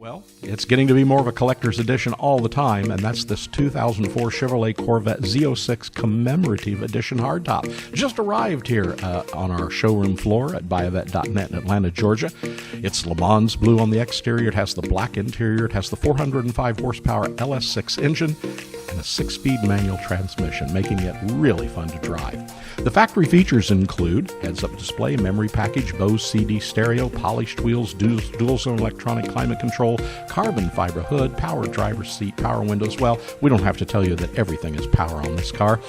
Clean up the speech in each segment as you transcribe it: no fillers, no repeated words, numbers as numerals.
Well, it's getting to be more of a collector's edition all the time, and that's this 2004 Chevrolet Corvette Z06 Commemorative Edition Hardtop. Just arrived here on our showroom floor at buyavette.net in Atlanta, Georgia. It's Lemans Blue on the exterior. It has the black interior. It has the 405 horsepower LS6 engine and a 6-speed manual transmission, making it really fun to drive. The factory features include heads-up display, memory package, Bose CD stereo, polished wheels, dual-zone electronic climate control, carbon fiber hood, power driver's seat, power windows. Well, we don't have to tell you that everything is power on this car.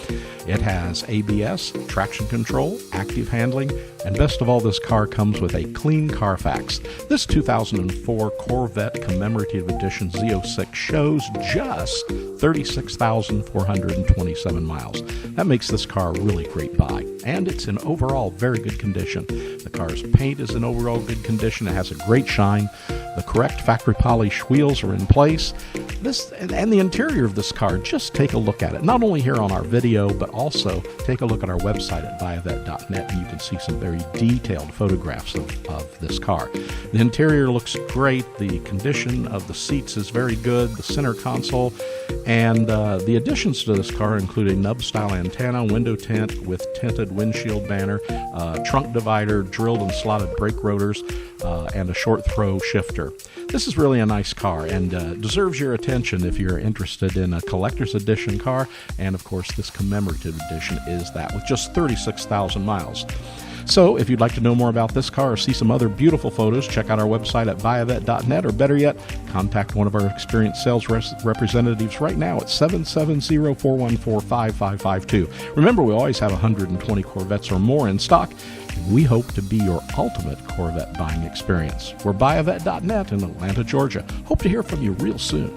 It has ABS, traction control, active handling, and best of all, this car comes with a clean Carfax. This 2004 Corvette Commemorative Edition Z06 shows just 36,427 miles. That makes this car a really great buy, and it's in overall very good condition. The car's paint is in overall good condition. It has a great shine. The correct factory polish wheels are in place. This and the interior of this car, just take a look at it. Not only here on our video, but also take a look at our website at buyavette.net, and you can see some very detailed photographs of this car. The interior looks great. The condition of the seats is very good. The center console, and the additions to this car include a nub-style antenna, window tint with tinted windshield banner, trunk divider, drilled and slotted brake rotors, and a short throw shifter. This is really a nice car and deserves your attention if you're interested in a collector's edition car. And of course, this commemorative edition is that with just 36,000 miles. So if you'd like to know more about this car or see some other beautiful photos, check out our website at buyavette.net, or better yet, contact one of our experienced sales representatives right now at 770-414-5552. Remember, we always have 120 Corvettes or more in stock, and we hope to be your ultimate Corvette buying experience. We're buyavette.net in Atlanta, Georgia. Hope to hear from you real soon.